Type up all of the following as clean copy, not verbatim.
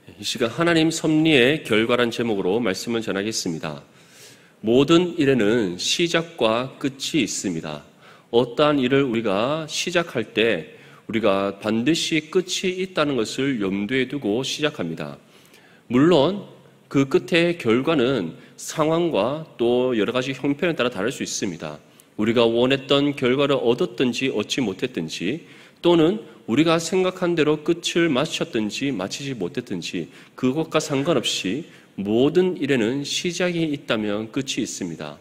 이 시간 하나님 섭리의 결과란 제목으로 말씀을 전하겠습니다. 모든 일에는 시작과 끝이 있습니다. 어떠한 일을 우리가 시작할 때 우리가 반드시 끝이 있다는 것을 염두에 두고 시작합니다. 물론 그 끝의 결과는 상황과 또 여러 가지 형편에 따라 다를 수 있습니다. 우리가 원했던 결과를 얻었든지 얻지 못했든지, 또는 우리가 생각한 대로 끝을 마쳤든지 마치지 못했든지, 그것과 상관없이 모든 일에는 시작이 있다면 끝이 있습니다.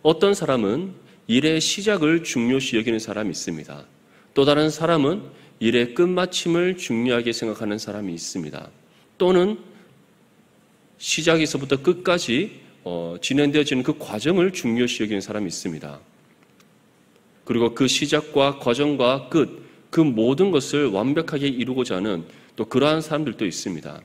어떤 사람은 일의 시작을 중요시 여기는 사람이 있습니다. 또 다른 사람은 일의 끝마침을 중요하게 생각하는 사람이 있습니다. 또는 시작에서부터 끝까지 진행되어지는 그 과정을 중요시 여기는 사람이 있습니다. 그리고 그 시작과 과정과 끝, 그 모든 것을 완벽하게 이루고자 하는 또 그러한 사람들도 있습니다.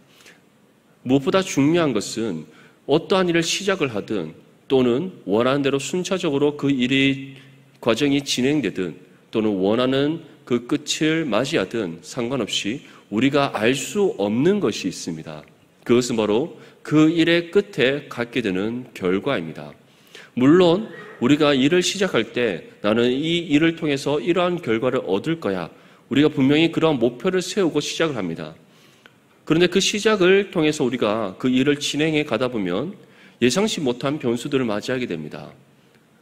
무엇보다 중요한 것은 어떠한 일을 시작을 하든 또는 원하는 대로 순차적으로 그 일이 과정이 진행되든 또는 원하는 그 끝을 맞이하든 상관없이 우리가 알 수 없는 것이 있습니다. 그것은 바로 그 일의 끝에 갖게 되는 결과입니다. 물론 우리가 일을 시작할 때 나는 이 일을 통해서 이러한 결과를 얻을 거야, 우리가 분명히 그러한 목표를 세우고 시작을 합니다. 그런데 그 시작을 통해서 우리가 그 일을 진행해 가다 보면 예상치 못한 변수들을 맞이하게 됩니다.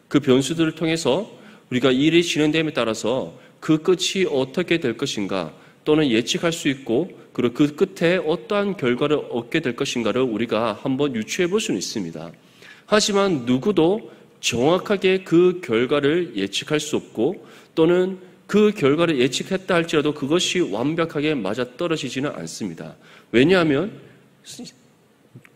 그 변수들을 통해서 우리가 일이 진행됨에 따라서 그 끝이 어떻게 될 것인가, 또는 예측할 수 있고 그리고 그 끝에 어떠한 결과를 얻게 될 것인가를 우리가 한번 유추해 볼 수는 있습니다. 하지만 누구도 정확하게 그 결과를 예측할 수 없고, 또는 그 결과를 예측했다 할지라도 그것이 완벽하게 맞아떨어지지는 않습니다. 왜냐하면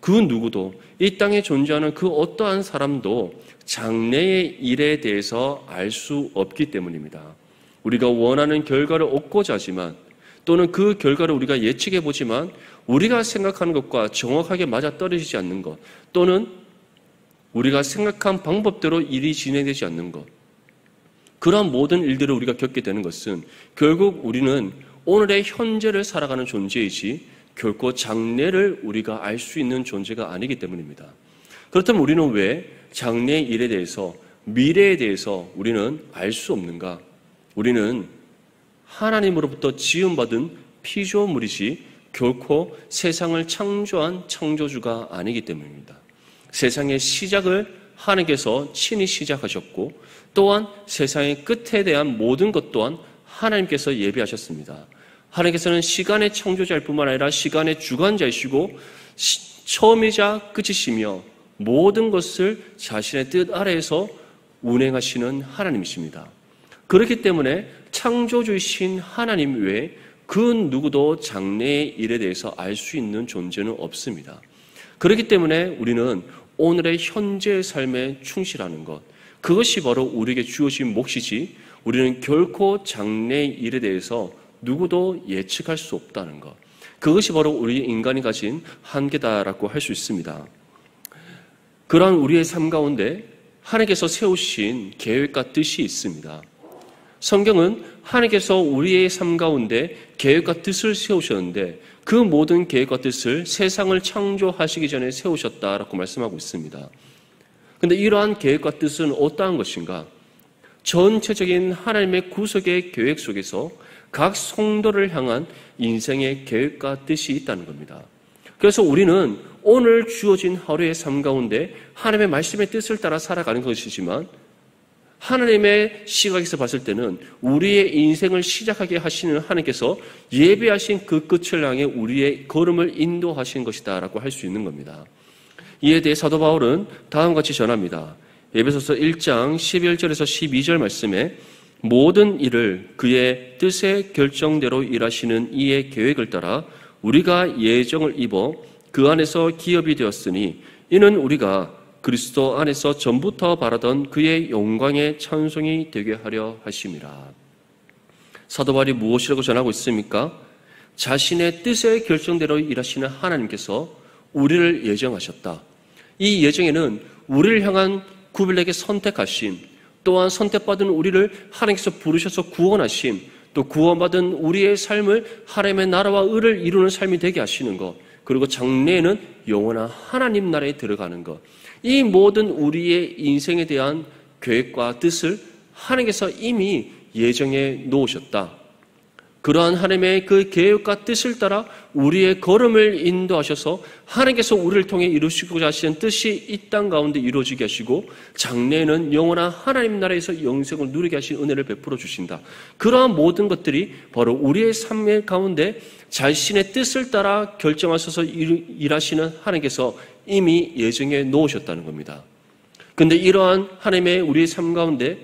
그 누구도, 이 땅에 존재하는 그 어떠한 사람도 장래의 일에 대해서 알 수 없기 때문입니다. 우리가 원하는 결과를 얻고자 하지만, 또는 그 결과를 우리가 예측해 보지만 우리가 생각하는 것과 정확하게 맞아떨어지지 않는 것, 또는 우리가 생각한 방법대로 일이 진행되지 않는 것, 그러한 모든 일들을 우리가 겪게 되는 것은 결국 우리는 오늘의 현재를 살아가는 존재이지 결코 장래를 우리가 알 수 있는 존재가 아니기 때문입니다. 그렇다면 우리는 왜 장래의 일에 대해서, 미래에 대해서 우리는 알 수 없는가? 우리는 하나님으로부터 지음받은 피조물이지 결코 세상을 창조한 창조주가 아니기 때문입니다. 세상의 시작을 하나님께서 친히 시작하셨고, 또한 세상의 끝에 대한 모든 것 또한 하나님께서 예비하셨습니다. 하나님께서는 시간의 창조자일 뿐만 아니라 시간의 주관자이시고 처음이자 끝이시며 모든 것을 자신의 뜻 아래에서 운행하시는 하나님이십니다. 그렇기 때문에 창조주이신 하나님 외에 그 누구도 장래의 일에 대해서 알 수 있는 존재는 없습니다. 그렇기 때문에 우리는 오늘의 현재의 삶에 충실하는 것, 그것이 바로 우리에게 주어진 몫이지 우리는 결코 장래의 일에 대해서 누구도 예측할 수 없다는 것, 그것이 바로 우리 인간이 가진 한계다라고 할 수 있습니다. 그러한 우리의 삶 가운데 하나님께서 세우신 계획과 뜻이 있습니다. 성경은 하나님께서 우리의 삶 가운데 계획과 뜻을 세우셨는데 그 모든 계획과 뜻을 세상을 창조하시기 전에 세우셨다라고 말씀하고 있습니다. 그런데 이러한 계획과 뜻은 어떠한 것인가? 전체적인 하나님의 구속의 계획 속에서 각 성도를 향한 인생의 계획과 뜻이 있다는 겁니다. 그래서 우리는 오늘 주어진 하루의 삶 가운데 하나님의 말씀의 뜻을 따라 살아가는 것이지만, 하나님의 시각에서 봤을 때는 우리의 인생을 시작하게 하시는 하나님께서 예비하신 그 끝을 향해 우리의 걸음을 인도하신 것이다 라고 할 수 있는 겁니다. 이에 대해 사도 바울은 다음과 같이 전합니다. 에베소서 1장 11절에서 12절 말씀에 모든 일을 그의 뜻의 결정대로 일하시는 이의 계획을 따라 우리가 예정을 입어 그 안에서 기업이 되었으니 이는 우리가 그리스도 안에서 전부터 바라던 그의 영광의 찬송이 되게 하려 하심이라. 사도 바울이 무엇이라고 전하고 있습니까? 자신의 뜻의 결정대로 일하시는 하나님께서 우리를 예정하셨다. 이 예정에는 우리를 향한 구별되게 선택하심, 또한 선택받은 우리를 하나님께서 부르셔서 구원하심, 또 구원받은 우리의 삶을 하나님의 나라와 의를 이루는 삶이 되게 하시는 것, 그리고 장래에는 영원한 하나님 나라에 들어가는 것, 이 모든 우리의 인생에 대한 계획과 뜻을 하나님께서 이미 예정해 놓으셨다. 그러한 하나님의 그 계획과 뜻을 따라 우리의 걸음을 인도하셔서 하나님께서 우리를 통해 이루시고자 하시는 뜻이 이 땅 가운데 이루어지게 하시고 장래에는 영원한 하나님 나라에서 영생을 누리게 하신 은혜를 베풀어 주신다. 그러한 모든 것들이 바로 우리의 삶의 가운데 자신의 뜻을 따라 결정하셔서 일하시는 하나님께서 이미 예정해 놓으셨다는 겁니다. 그런데 이러한 하나님의 우리의 삶 가운데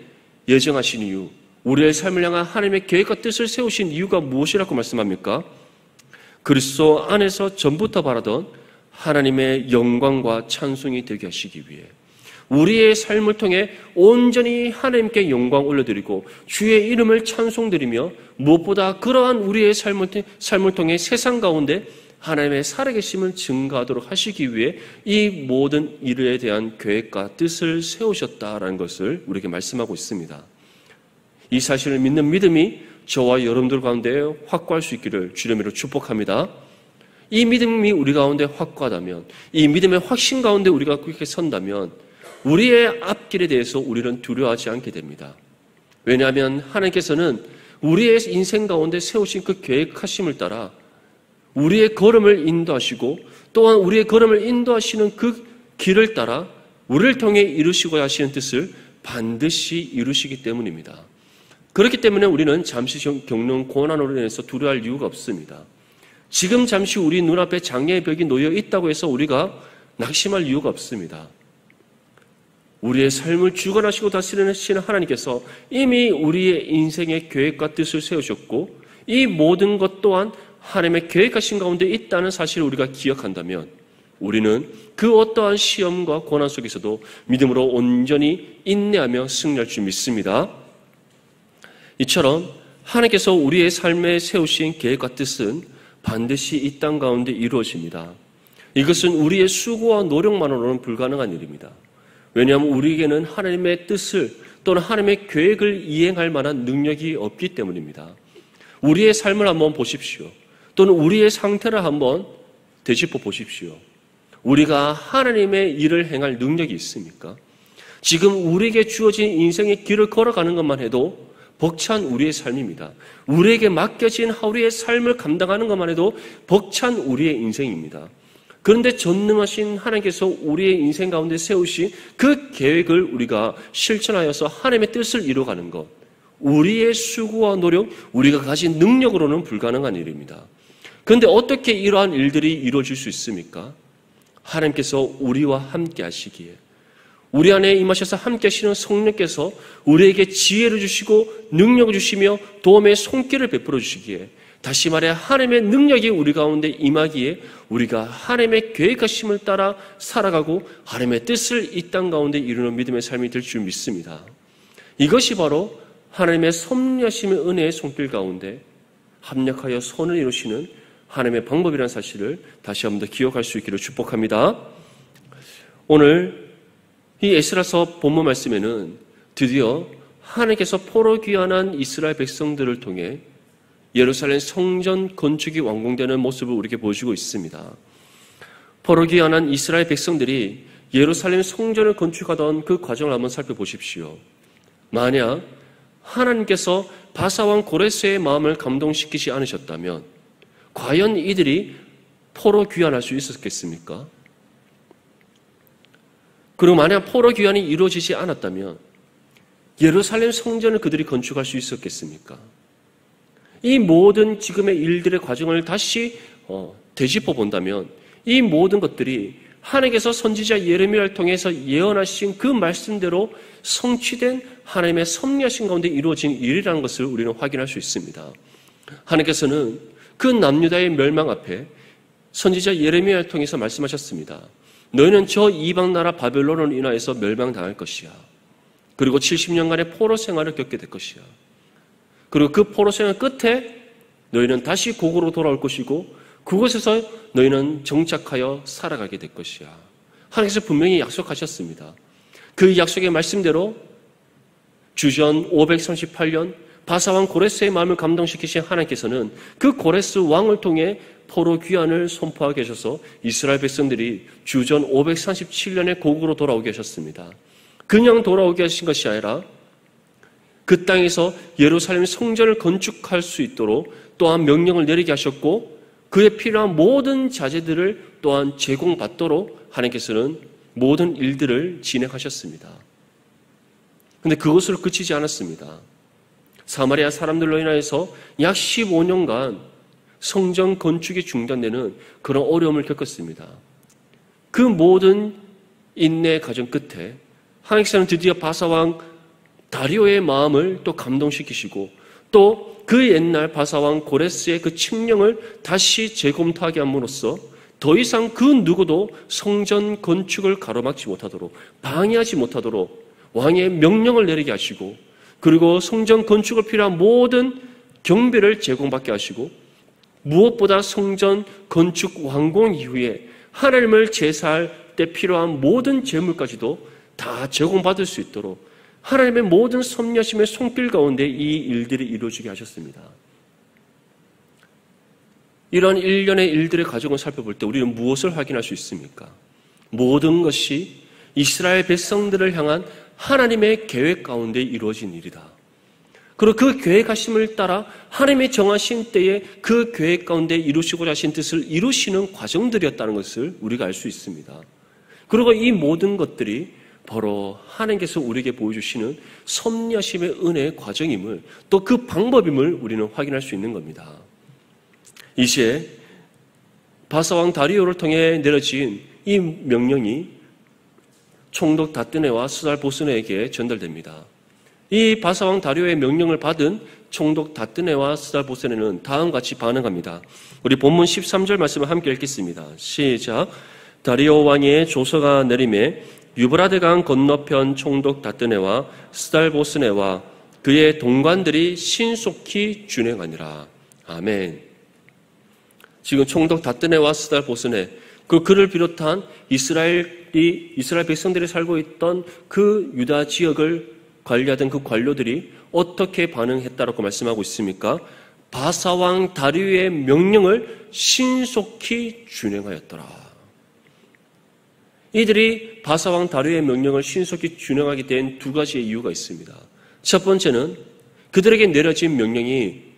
예정하신 이유, 우리의 삶을 향한 하나님의 계획과 뜻을 세우신 이유가 무엇이라고 말씀합니까? 그리스도 안에서 전부터 바라던 하나님의 영광과 찬송이 되게 하시기 위해 우리의 삶을 통해 온전히 하나님께 영광 올려드리고 주의 이름을 찬송드리며 무엇보다 그러한 우리의 삶을 통해 세상 가운데 하나님의 살아계심을 증거하도록 하시기 위해 이 모든 일에 대한 계획과 뜻을 세우셨다라는 것을 우리에게 말씀하고 있습니다. 이 사실을 믿는 믿음이 저와 여러분들 가운데 확고할 수 있기를 주님으로 축복합니다. 이 믿음이 우리 가운데 확고하다면, 이 믿음의 확신 가운데 우리가 그렇게 선다면 우리의 앞길에 대해서 우리는 두려워하지 않게 됩니다. 왜냐하면 하나님께서는 우리의 인생 가운데 세우신 그 계획하심을 따라 우리의 걸음을 인도하시고 또한 우리의 걸음을 인도하시는 그 길을 따라 우리를 통해 이루시고자 하시는 뜻을 반드시 이루시기 때문입니다. 그렇기 때문에 우리는 잠시 겪는 고난으로 인해서 두려워할 이유가 없습니다. 지금 잠시 우리 눈앞에 장애의 벽이 놓여 있다고 해서 우리가 낙심할 이유가 없습니다. 우리의 삶을 주관하시고 다스리시는 하나님께서 이미 우리의 인생의 계획과 뜻을 세우셨고 이 모든 것 또한 하나님의 계획하신 가운데 있다는 사실을 우리가 기억한다면 우리는 그 어떠한 시험과 고난 속에서도 믿음으로 온전히 인내하며 승리할 줄 믿습니다. 이처럼 하나님께서 우리의 삶에 세우신 계획과 뜻은 반드시 이 땅 가운데 이루어집니다. 이것은 우리의 수고와 노력만으로는 불가능한 일입니다. 왜냐하면 우리에게는 하나님의 뜻을 또는 하나님의 계획을 이행할 만한 능력이 없기 때문입니다. 우리의 삶을 한번 보십시오. 또는 우리의 상태를 한번 되짚어 보십시오. 우리가 하나님의 일을 행할 능력이 있습니까? 지금 우리에게 주어진 인생의 길을 걸어가는 것만 해도 벅찬 우리의 삶입니다. 우리에게 맡겨진 하루의 삶을 감당하는 것만 해도 벅찬 우리의 인생입니다. 그런데 전능하신 하나님께서 우리의 인생 가운데 세우신 그 계획을 우리가 실천하여서 하나님의 뜻을 이루어가는 것, 우리의 수고와 노력, 우리가 가진 능력으로는 불가능한 일입니다. 그런데 어떻게 이러한 일들이 이루어질 수 있습니까? 하나님께서 우리와 함께 하시기에, 우리 안에 임하셔서 함께 하시는 성령께서 우리에게 지혜를 주시고 능력을 주시며 도움의 손길을 베풀어 주시기에, 다시 말해 하나님의 능력이 우리 가운데 임하기에 우리가 하나님의 계획하심을 따라 살아가고 하나님의 뜻을 이 땅 가운데 이루는 믿음의 삶이 될 줄 믿습니다. 이것이 바로 하나님의 섭리하심의 은혜의 손길 가운데 합력하여 선을 이루시는 하나님의 방법이라는 사실을 다시 한 번 더 기억할 수 있기를 축복합니다. 오늘 이 에스라서 본문 말씀에는 드디어 하나님께서 포로 귀환한 이스라엘 백성들을 통해 예루살렘 성전 건축이 완공되는 모습을 우리에게 보여주고 있습니다. 포로 귀환한 이스라엘 백성들이 예루살렘 성전을 건축하던 그 과정을 한번 살펴보십시오. 만약 하나님께서 바사왕 고레스의 마음을 감동시키지 않으셨다면 과연 이들이 포로 귀환할 수 있었겠습니까? 그리고 만약 포로 귀환이 이루어지지 않았다면 예루살렘 성전을 그들이 건축할 수 있었겠습니까? 이 모든 지금의 일들의 과정을 다시 되짚어 본다면 이 모든 것들이 하나님께서 선지자 예레미야를 통해서 예언하신 그 말씀대로 성취된 하나님의 섭리하신 가운데 이루어진 일이라는 것을 우리는 확인할 수 있습니다. 하나님께서는 그 남유다의 멸망 앞에 선지자 예레미야를 통해서 말씀하셨습니다. 너희는 저 이방 나라 바벨론으로 인하여서 멸망당할 것이야. 그리고 70년간의 포로 생활을 겪게 될 것이야. 그리고 그 포로 생활 끝에 너희는 다시 고국으로 돌아올 것이고 그곳에서 너희는 정착하여 살아가게 될 것이야. 하나님께서 분명히 약속하셨습니다. 그 약속의 말씀대로 주전 538년 바사왕 고레스의 마음을 감동시키신 하나님께서는 그 고레스 왕을 통해 포로 귀환을 선포하게 하셔서 이스라엘 백성들이 주전 537년에 고국으로 돌아오게 하셨습니다. 그냥 돌아오게 하신 것이 아니라 그 땅에서 예루살렘 성전을 건축할 수 있도록 또한 명령을 내리게 하셨고 그에 필요한 모든 자재들을 또한 제공받도록 하나님께서는 모든 일들을 진행하셨습니다. 그런데 그것으로 그치지 않았습니다. 사마리아 사람들로 인하여서 약 15년간 성전 건축이 중단되는 그런 어려움을 겪었습니다. 그 모든 인내 과정 끝에 하나님께서는 드디어 바사왕 다리오의 마음을 또 감동시키시고 또 그 옛날 바사왕 고레스의 그 칙령을 다시 재검토하게 함으로써 더 이상 그 누구도 성전 건축을 가로막지 못하도록 방해하지 못하도록 왕의 명령을 내리게 하시고 그리고 성전 건축을 필요한 모든 경비를 제공받게 하시고 무엇보다 성전 건축 완공 이후에 하나님을 제사할 때 필요한 모든 재물까지도 다 제공받을 수 있도록 하나님의 모든 섭리하심의 손길 가운데 이 일들이 이루어지게 하셨습니다. 이러한 일련의 일들의 과정을 살펴볼 때 우리는 무엇을 확인할 수 있습니까? 모든 것이 이스라엘 백성들을 향한 하나님의 계획 가운데 이루어진 일이다. 그리고 그 계획하심을 따라 하나님의 정하신 때에 그 계획 가운데 이루시고자 하신 뜻을 이루시는 과정들이었다는 것을 우리가 알 수 있습니다. 그리고 이 모든 것들이 바로 하나님께서 우리에게 보여주시는 섭리하심의 은혜의 과정임을 또 그 방법임을 우리는 확인할 수 있는 겁니다. 이제 바사왕 다리오를 통해 내려진 이 명령이 총독 다뜨네와 스달 보스네에게 전달됩니다. 이 바사왕 다리오의 명령을 받은 총독 다뜨네와 스달 보스네는 다음과 같이 반응합니다. 우리 본문 13절 말씀을 함께 읽겠습니다. 시작. 다리오 왕의 조서가 내림에 유브라데강 건너편 총독 다뜨네와 스달 보스네와 그의 동관들이 신속히 준행하니라. 아멘. 지금 총독 다뜨네와 스달 보스네 그를 비롯한 이스라엘 백성들이 살고 있던 그 유다 지역을 관리하던 그 관료들이 어떻게 반응했다라고 말씀하고 있습니까? 바사왕 다리오의 명령을 신속히 준행하였더라. 이들이 바사왕 다리오의 명령을 신속히 준행하게 된 두 가지의 이유가 있습니다. 첫 번째는 그들에게 내려진 명령이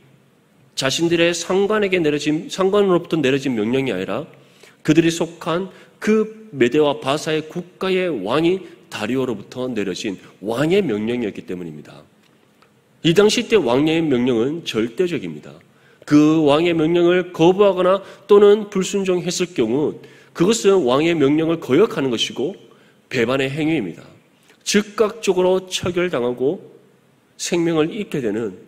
자신들의 상관으로부터 내려진 명령이 아니라 그들이 속한 그 메대와 바사의 국가의 왕이 다리오로부터 내려진 왕의 명령이었기 때문입니다. 이 당시 때 왕의 명령은 절대적입니다. 그 왕의 명령을 거부하거나 또는 불순종했을 경우 그것은 왕의 명령을 거역하는 것이고 배반의 행위입니다. 즉각적으로 처결당하고 생명을 잃게 되는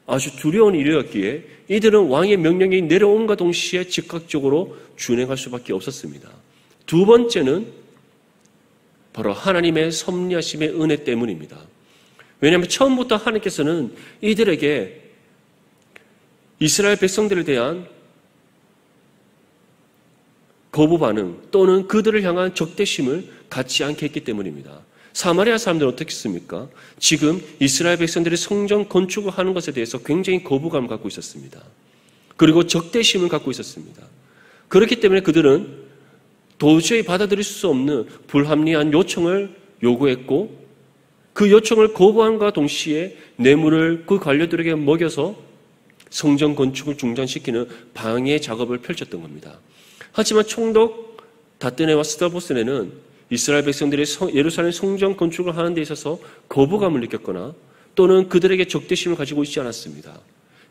아주 두려운 일이었기에 이들은 왕의 명령이 내려옴과 동시에 즉각적으로 준행할 수밖에 없었습니다. 두 번째는 바로 하나님의 섭리하심의 은혜 때문입니다. 왜냐하면 처음부터 하나님께서는 이들에게 이스라엘 백성들에 대한 거부 반응 또는 그들을 향한 적대심을 갖지 않게 했기 때문입니다. 사마리아 사람들은 어떻겠습니까? 지금 이스라엘 백성들이 성전 건축을 하는 것에 대해서 굉장히 거부감을 갖고 있었습니다. 그리고 적대심을 갖고 있었습니다. 그렇기 때문에 그들은 도저히 받아들일 수 없는 불합리한 요청을 요구했고 그 요청을 거부함과 동시에 뇌물을 그 관료들에게 먹여서 성전 건축을 중단시키는 방해 작업을 펼쳤던 겁니다. 하지만 총독 다뜨네와 스달보스네는 이스라엘 백성들이 예루살렘 성전 건축을 하는 데 있어서 거부감을 느꼈거나 또는 그들에게 적대심을 가지고 있지 않았습니다.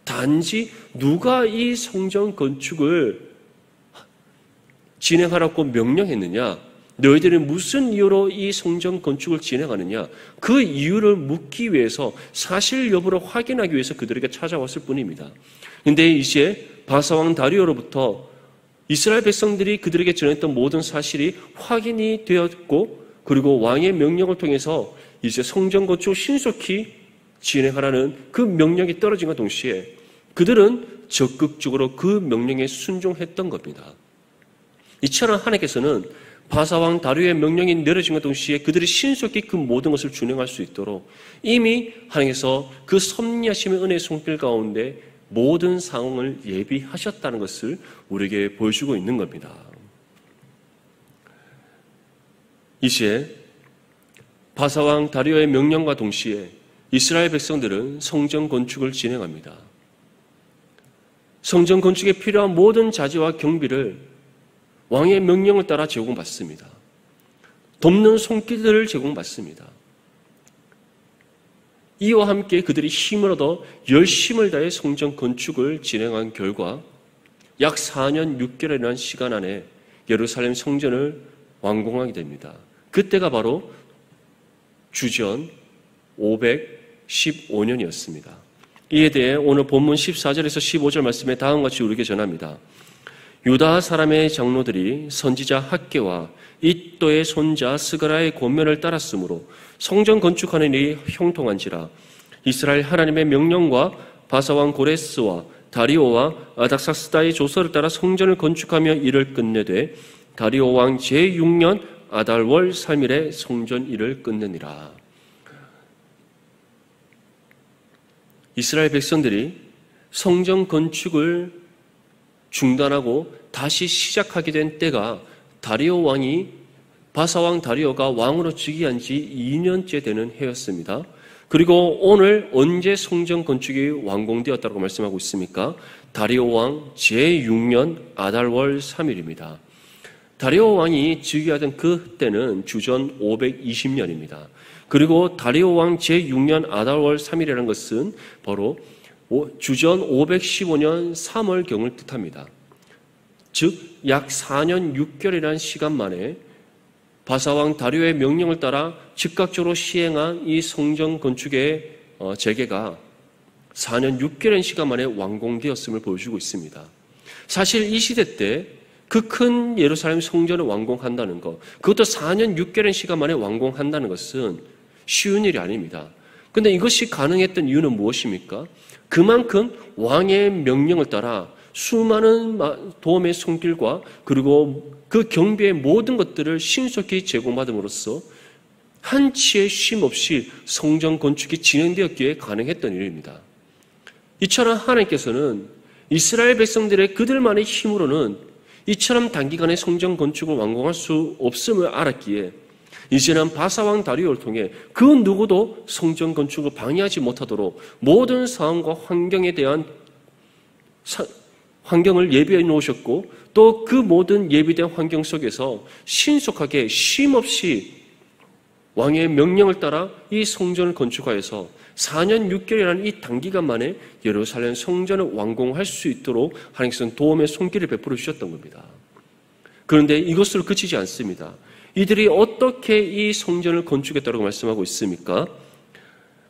단지 누가 이 성전 건축을 진행하라고 명령했느냐, 너희들이 무슨 이유로 이 성전 건축을 진행하느냐, 그 이유를 묻기 위해서 사실 여부를 확인하기 위해서 그들에게 찾아왔을 뿐입니다. 그런데 이제 바사왕 다리오로부터 이스라엘 백성들이 그들에게 전했던 모든 사실이 확인이 되었고 그리고 왕의 명령을 통해서 이제 성전 건축을 신속히 진행하라는 그 명령이 떨어진과 동시에 그들은 적극적으로 그 명령에 순종했던 겁니다. 이처럼 하나님께서는 바사왕 다리오의 명령이 내려진 것 동시에 그들이 신속히 그 모든 것을 준행할 수 있도록 이미 하나님께서 그 섭리하심의 은혜의 손길 가운데 모든 상황을 예비하셨다는 것을 우리에게 보여주고 있는 겁니다. 이제 바사왕 다리오의 명령과 동시에 이스라엘 백성들은 성전 건축을 진행합니다. 성전 건축에 필요한 모든 자재와 경비를 왕의 명령을 따라 제공받습니다. 돕는 손길들을 제공받습니다. 이와 함께 그들이 힘을 얻어 열심을 다해 성전 건축을 진행한 결과 약 4년 6개월이라는 시간 안에 예루살렘 성전을 완공하게 됩니다. 그때가 바로 주전 515년이었습니다. 이에 대해 오늘 본문 14절에서 15절 말씀에 다음과 같이 우리에게 전합니다. 유다 사람의 장로들이 선지자 학개와 이또의 손자 스가랴의 권면을 따랐으므로 성전 건축하는 일이 형통한지라. 이스라엘 하나님의 명령과 바사왕 고레스와 다리오와 아닥사스다의 조서를 따라 성전을 건축하며 일을 끝내되 다리오 왕 제6년 아달월 3일에 성전 일을 끝내니라. 이스라엘 백성들이 성전 건축을 중단하고 다시 시작하게 된 때가 다리오 왕이 바사왕 다리오가 왕으로 즉위한 지 2년째 되는 해였습니다. 그리고 오늘 언제 성전 건축이 완공되었다고 말씀하고 있습니까? 다리오 왕 제6년 아달월 3일입니다. 다리오 왕이 즉위하던 그때는 주전 520년입니다. 그리고 다리오 왕 제6년 아달월 3일이라는 것은 바로 주전 515년 3월경을 뜻합니다. 즉 약 4년 6개월이라는 시간 만에 바사왕 다리오의 명령을 따라 즉각적으로 시행한 이 성전 건축의 재개가 4년 6개월의 시간 만에 완공되었음을 보여주고 있습니다. 사실 이 시대 때 그 큰 예루살렘 성전을 완공한다는 것, 그것도 4년 6개월의 시간 만에 완공한다는 것은 쉬운 일이 아닙니다. 그런데 이것이 가능했던 이유는 무엇입니까? 그만큼 왕의 명령을 따라 수많은 도움의 손길과 그리고 그 경비의 모든 것들을 신속히 제공받음으로써 한치의 쉼 없이 성전 건축이 진행되었기에 가능했던 일입니다. 이처럼 하나님께서는 이스라엘 백성들의 그들만의 힘으로는 이처럼 단기간에 성전 건축을 완공할 수 없음을 알았기에 이제는 바사왕 다리오를 통해 그 누구도 성전 건축을 방해하지 못하도록 모든 상황과 환경에 대한 환경을 예비해 놓으셨고 또 그 모든 예비된 환경 속에서 신속하게 쉼없이 왕의 명령을 따라 이 성전을 건축하여서 4년 6개월이라는 이 단기간 만에 예루살렘 성전을 완공할 수 있도록 하나님께서는 도움의 손길을 베풀어 주셨던 겁니다. 그런데 이것으로 그치지 않습니다. 이들이 어떻게 이 성전을 건축했다고 말씀하고 있습니까?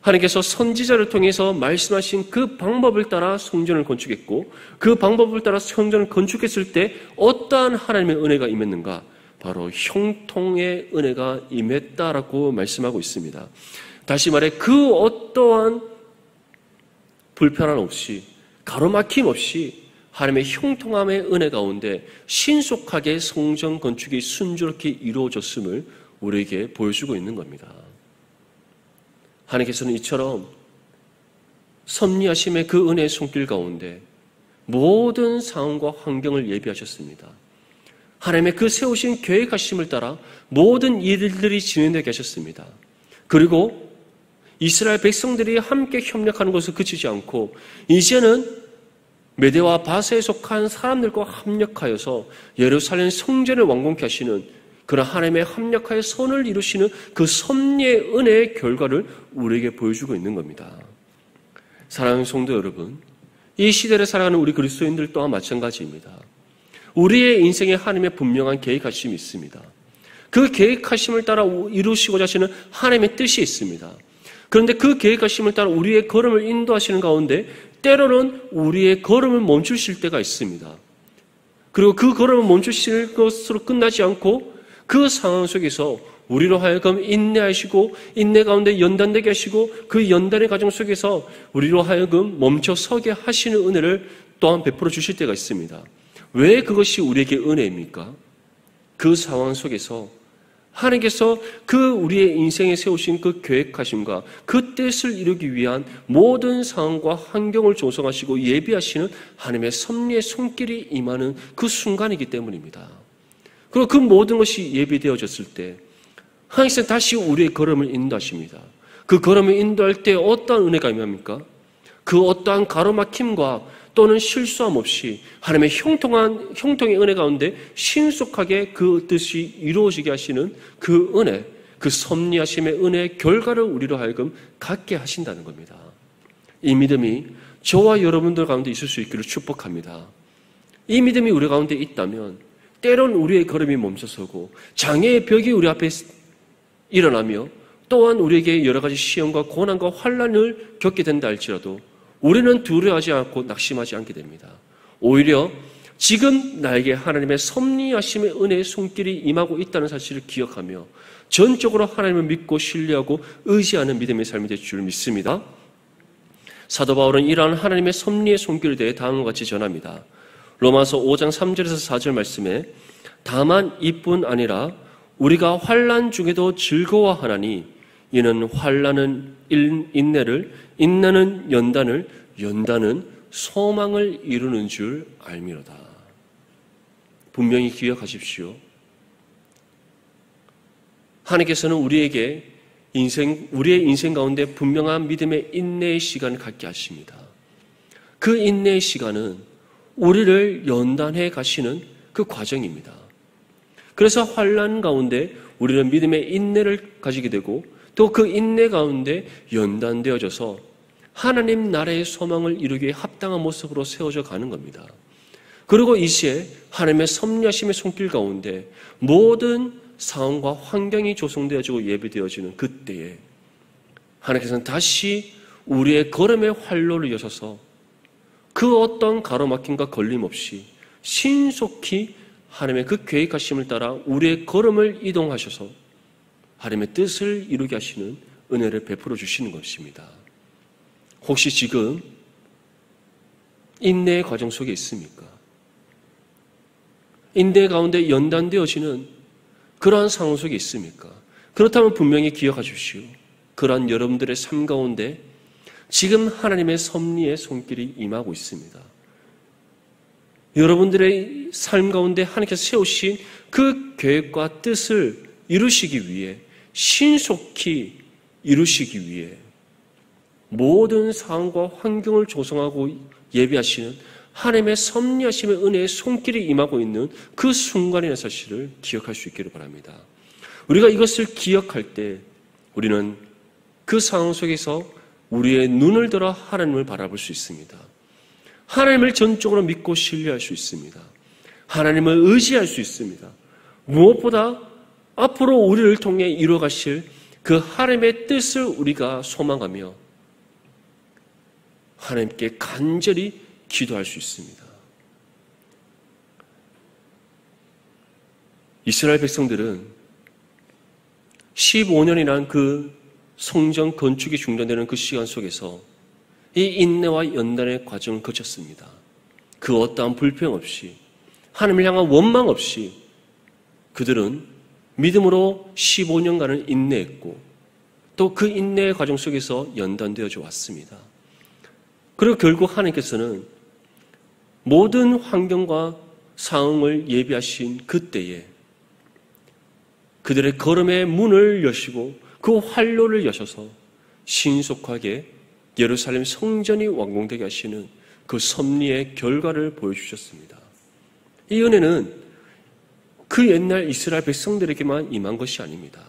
하나님께서 선지자를 통해서 말씀하신 그 방법을 따라 성전을 건축했고 그 방법을 따라 성전을 건축했을 때 어떠한 하나님의 은혜가 임했는가? 바로 형통의 은혜가 임했다라고 말씀하고 있습니다. 다시 말해 그 어떠한 불편함 없이 가로막힘 없이 하나님의 형통함의 은혜 가운데 신속하게 성전 건축이 순조롭게 이루어졌음을 우리에게 보여주고 있는 겁니다. 하나님께서는 이처럼 섭리하심의 그 은혜의 손길 가운데 모든 상황과 환경을 예비하셨습니다. 하나님의 그 세우신 계획하심을 따라 모든 일들이 진행되게 하셨습니다. 그리고 이스라엘 백성들이 함께 협력하는 것을 그치지 않고 이제는 메대와 바사에 속한 사람들과 합력하여서 예루살렘 성전을 완공케 하시는 그런 하나님의 합력하여 선을 이루시는 그 섭리의 은혜의 결과를 우리에게 보여주고 있는 겁니다. 사랑하는 성도 여러분, 이 시대를 살아가는 우리 그리스도인들 또한 마찬가지입니다. 우리의 인생에 하나님의 분명한 계획하심이 있습니다. 그 계획하심을 따라 이루시고자 하시는 하나님의 뜻이 있습니다. 그런데 그 계획하심을 따라 우리의 걸음을 인도하시는 가운데 때로는 우리의 걸음을 멈추실 때가 있습니다. 그리고 그 걸음을 멈추실 것으로 끝나지 않고 그 상황 속에서 우리로 하여금 인내하시고 인내 가운데 연단되게 하시고 그 연단의 과정 속에서 우리로 하여금 멈춰서게 하시는 은혜를 또한 베풀어 주실 때가 있습니다. 왜 그것이 우리에게 은혜입니까? 그 상황 속에서 하나님께서 그 우리의 인생에 세우신 그 계획하심과 그 뜻을 이루기 위한 모든 상황과 환경을 조성하시고 예비하시는 하나님의 섭리의 손길이 임하는 그 순간이기 때문입니다. 그리고 그 모든 것이 예비되어졌을 때 하나님께서 다시 우리의 걸음을 인도하십니다. 그 걸음을 인도할 때 어떠한 은혜가 임합니까? 그 어떠한 가로막힘과 또는 실수함 없이 하나님의 형통의 은혜 가운데 신속하게 그 뜻이 이루어지게 하시는 그 은혜, 그 섭리하심의 은혜의 결과를 우리로 하여금 갖게 하신다는 겁니다. 이 믿음이 저와 여러분들 가운데 있을 수 있기를 축복합니다. 이 믿음이 우리 가운데 있다면 때론 우리의 걸음이 멈춰서고 장애의 벽이 우리 앞에 일어나며 또한 우리에게 여러 가지 시험과 고난과 환난을 겪게 된다 할지라도 우리는 두려워하지 않고 낙심하지 않게 됩니다. 오히려 지금 나에게 하나님의 섭리하심의 은혜의 손길이 임하고 있다는 사실을 기억하며 전적으로 하나님을 믿고 신뢰하고 의지하는 믿음의 삶이 될 줄 믿습니다. 사도 바울은 이러한 하나님의 섭리의 손길에 대해 다음과 같이 전합니다. 로마서 5장 3절에서 4절 말씀에 다만 이뿐 아니라 우리가 환난 중에도 즐거워하나니 이는 환난은 인내를, 인내는 연단을, 연단은 소망을 이루는 줄 알미로다. 분명히 기억하십시오. 하나님께서는 우리의 인생 가운데 분명한 믿음의 인내의 시간을 갖게 하십니다. 그 인내의 시간은 우리를 연단해 가시는 그 과정입니다. 그래서 환난 가운데 우리는 믿음의 인내를 가지게 되고 또 그 인내 가운데 연단되어져서 하나님 나라의 소망을 이루기에 합당한 모습으로 세워져 가는 겁니다. 그리고 이 시에 하나님의 섭리하심의 손길 가운데 모든 상황과 환경이 조성되어지고 예비되어지는 그때에 하나님께서는 다시 우리의 걸음의 활로를 여셔서 그 어떤 가로막힘과 걸림없이 신속히 하나님의 그 계획하심을 따라 우리의 걸음을 이동하셔서 하나님의 뜻을 이루게 하시는 은혜를 베풀어 주시는 것입니다. 혹시 지금 인내의 과정 속에 있습니까? 인내 가운데 연단되어지는 그러한 상황 속에 있습니까? 그렇다면 분명히 기억하십시오. 그러한 여러분들의 삶 가운데 지금 하나님의 섭리의 손길이 임하고 있습니다. 여러분들의 삶 가운데 하나님께서 세우신 그 계획과 뜻을 이루시기 위해 신속히 이루시기 위해 모든 상황과 환경을 조성하고 예비하시는 하나님의 섭리하심의 은혜의 손길이 임하고 있는 그 순간이라는 사실을 기억할 수 있기를 바랍니다. 우리가 이것을 기억할 때 우리는 그 상황 속에서 우리의 눈을 들어 하나님을 바라볼 수 있습니다. 하나님을 전적으로 믿고 신뢰할 수 있습니다. 하나님을 의지할 수 있습니다. 무엇보다 앞으로 우리를 통해 이루어가실 그 하나님의 뜻을 우리가 소망하며 하나님께 간절히 기도할 수 있습니다. 이스라엘 백성들은 15년이라는 그 성전 건축이 중단되는 그 시간 속에서 이 인내와 연단의 과정을 거쳤습니다. 그 어떠한 불평 없이 하나님을 향한 원망 없이 그들은 믿음으로 15년간을 인내했고 또 그 인내의 과정 속에서 연단되어져 왔습니다. 그리고 결국 하나님께서는 모든 환경과 상황을 예비하신 그때에 그들의 걸음의 문을 여시고 그 활로를 여셔서 신속하게 예루살렘 성전이 완공되게 하시는 그 섭리의 결과를 보여주셨습니다. 이 은혜는 그 옛날 이스라엘 백성들에게만 임한 것이 아닙니다.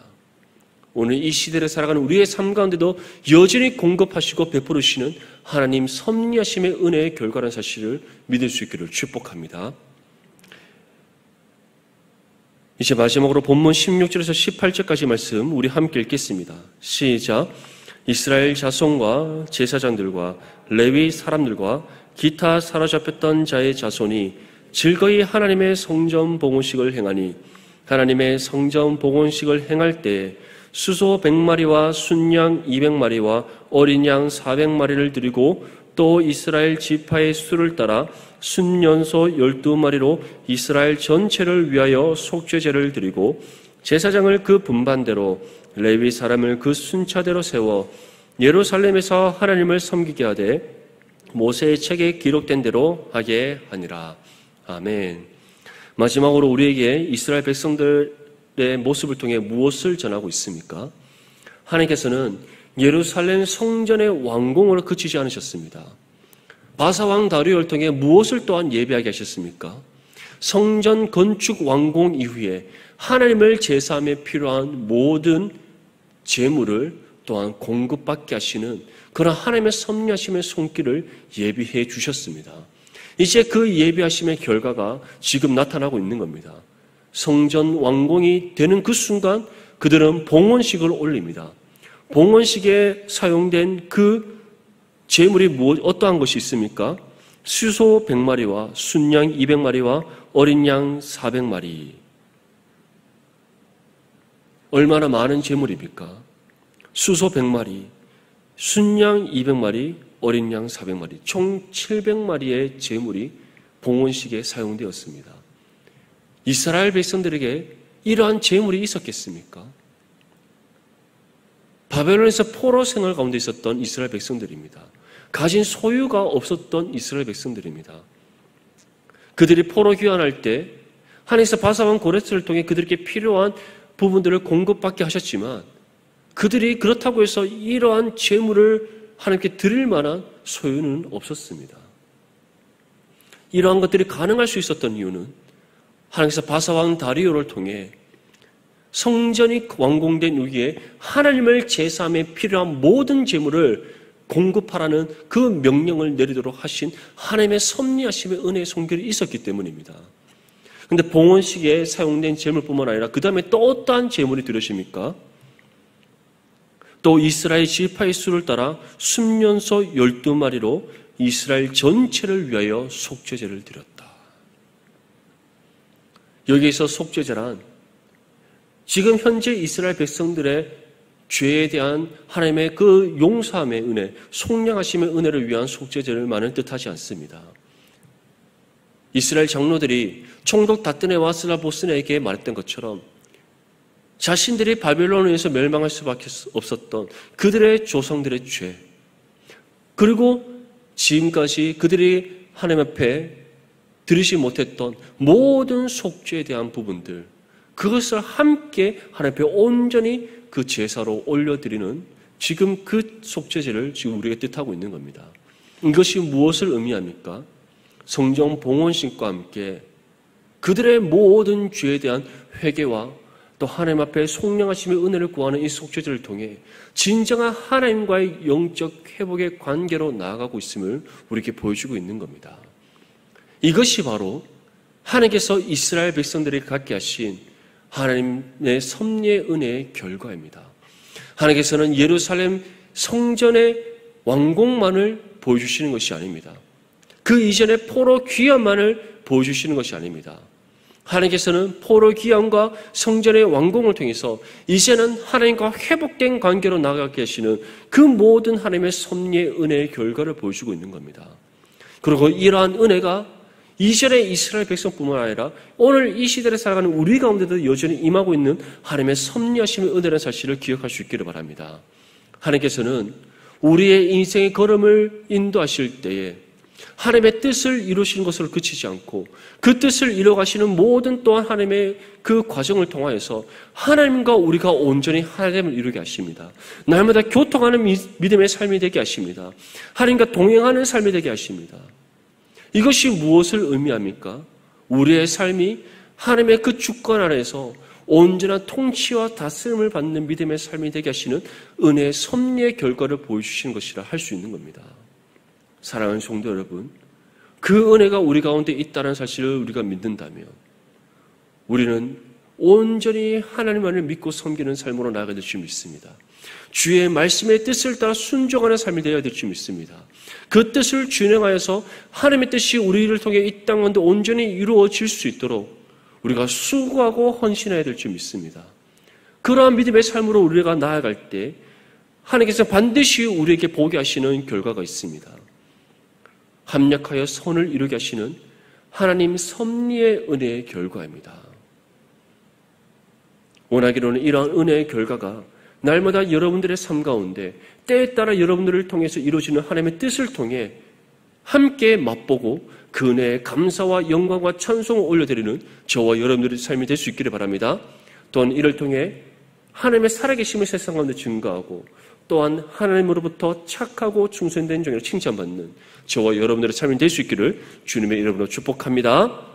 오늘 이 시대를 살아가는 우리의 삶 가운데도 여전히 공급하시고 베풀으시는 하나님 섭리하심의 은혜의 결과라는 사실을 믿을 수 있기를 축복합니다. 이제 마지막으로 본문 16절에서 18절까지 말씀 우리 함께 읽겠습니다. 시작. 이스라엘 자손과 제사장들과 레위 사람들과 기타 사로잡혔던 자의 자손이 즐거이 하나님의 성전 봉헌식을 행하니 하나님의 성전 봉헌식을 행할 때에 수소 100마리와 순양 200마리와 어린 양 400마리를 드리고 또 이스라엘 지파의 수를 따라 순년소 12마리로 이스라엘 전체를 위하여 속죄제를 드리고 제사장을 그 분반대로 레위 사람을 그 순차대로 세워 예루살렘에서 하나님을 섬기게 하되 모세의 책에 기록된 대로 하게 하니라. 아멘. 마지막으로 우리에게 이스라엘 백성들의 모습을 통해 무엇을 전하고 있습니까? 하나님께서는 예루살렘 성전의 완공으로 그치지 않으셨습니다. 바사왕 다리오를 통해 무엇을 또한 예비하게 하셨습니까? 성전 건축 완공 이후에 하나님을 제사함에 필요한 모든 재물을 또한 공급받게 하시는 그런 하나님의 섭리하심의 손길을 예비해 주셨습니다. 이제 그 예비하심의 결과가 지금 나타나고 있는 겁니다. 성전 완공이 되는 그 순간 그들은 봉헌식을 올립니다. 봉헌식에 사용된 그 제물이 어떠한 것이 있습니까? 수소 100마리와 순양 200마리와 어린 양 400마리. 얼마나 많은 제물입니까? 수소 100마리, 순양 200마리, 어린 양 400마리, 총 700마리의 제물이 봉헌식에 사용되었습니다. 이스라엘 백성들에게 이러한 제물이 있었겠습니까? 바벨론에서 포로 생활 가운데 있었던 이스라엘 백성들입니다. 가진 소유가 없었던 이스라엘 백성들입니다. 그들이 포로 귀환할 때 하나님께서 바사왕 고레스를 통해 그들에게 필요한 부분들을 공급받게 하셨지만 그들이 그렇다고 해서 이러한 재물을 하나님께 드릴 만한 소유는 없었습니다. 이러한 것들이 가능할 수 있었던 이유는 하나님께서 바사왕 다리오를 통해 성전이 완공된 후에 하나님을 제사함에 필요한 모든 재물을 공급하라는 그 명령을 내리도록 하신 하나님의 섭리하심의 은혜의 손길이 있었기 때문입니다. 그런데 봉헌식에 사용된 재물뿐만 아니라 그 다음에 또 어떠한 재물이 들으십니까? 또 이스라엘 지파의 수를 따라 순년소 12마리로 이스라엘 전체를 위하여 속죄제를 드렸다. 여기에서 속죄제란 지금 현재 이스라엘 백성들의 죄에 대한 하나님의 그 용서함의 은혜, 속량하심의 은혜를 위한 속죄제를만을 뜻하지 않습니다. 이스라엘 장로들이 총독 다뜨네와 스라보스네에게 말했던 것처럼 자신들이 바벨론에 의해서 멸망할 수밖에 없었던 그들의 조상들의 죄, 그리고 지금까지 그들이 하나님 앞에 들으지 못했던 모든 속죄에 대한 부분들, 그것을 함께 하나님 앞에 온전히 그 제사로 올려드리는 지금 그 속죄제를 지금 우리가 뜻하고 있는 겁니다. 이것이 무엇을 의미합니까? 성전 봉헌식과 함께 그들의 모든 죄에 대한 회개와 또 하나님 앞에 속량하심의 은혜를 구하는 이 속죄제를 통해 진정한 하나님과의 영적 회복의 관계로 나아가고 있음을 우리에게 보여주고 있는 겁니다. 이것이 바로 하나님께서 이스라엘 백성들에게 갖게 하신 하나님의 섭리의 은혜의 결과입니다. 하나님께서는 예루살렘 성전의 완공만을 보여주시는 것이 아닙니다. 그 이전의 포로 귀환만을 보여주시는 것이 아닙니다. 하나님께서는 포로 귀환과 성전의 완공을 통해서 이제는 하나님과 회복된 관계로 나아가게 하시는 그 모든 하나님의 섭리의 은혜의 결과를 보여주고 있는 겁니다. 그리고 이러한 은혜가 이전의 이스라엘 백성뿐만 아니라 오늘 이 시대를 살아가는 우리 가운데도 여전히 임하고 있는 하나님의 섭리하심의 은혜라는 사실을 기억할 수 있기를 바랍니다. 하나님께서는 우리의 인생의 걸음을 인도하실 때에 하나님의 뜻을 이루시는 것으로 그치지 않고 그 뜻을 이루어가시는 모든 또한 하나님의 그 과정을 통하여서 하나님과 우리가 온전히 하나님을 이루게 하십니다. 날마다 교통하는 믿음의 삶이 되게 하십니다. 하나님과 동행하는 삶이 되게 하십니다. 이것이 무엇을 의미합니까? 우리의 삶이 하나님의 그 주권 아래에서 온전한 통치와 다스림을 받는 믿음의 삶이 되게 하시는 은혜의 섭리의 결과를 보여주시는 것이라 할 수 있는 겁니다. 사랑하는 성도 여러분, 그 은혜가 우리 가운데 있다는 사실을 우리가 믿는다면 우리는 온전히 하나님만을 믿고 섬기는 삶으로 나아가야 될 줄 믿습니다. 주의 말씀의 뜻을 따라 순종하는 삶이 되어야 될 줄 믿습니다. 그 뜻을 준행하여서 하나님의 뜻이 우리를 통해 이 땅 가운데 온전히 이루어질 수 있도록 우리가 수고하고 헌신해야 될 줄 믿습니다. 그러한 믿음의 삶으로 우리가 나아갈 때 하나님께서 반드시 우리에게 보게 하시는 결과가 있습니다. 합력하여 선을 이루게 하시는 하나님 섭리의 은혜의 결과입니다. 원하기로는 이러한 은혜의 결과가 날마다 여러분들의 삶 가운데 때에 따라 여러분들을 통해서 이루어지는 하나님의 뜻을 통해 함께 맛보고 그 은혜에 감사와 영광과 찬송을 올려드리는 저와 여러분들의 삶이 될 수 있기를 바랍니다. 또한 이를 통해 하나님의 살아계심을 세상 가운데 증거하고 또한 하나님으로부터 착하고 충성된 종으로 칭찬받는 저와 여러분들의 삶이 될 수 있기를 주님의 이름으로 축복합니다.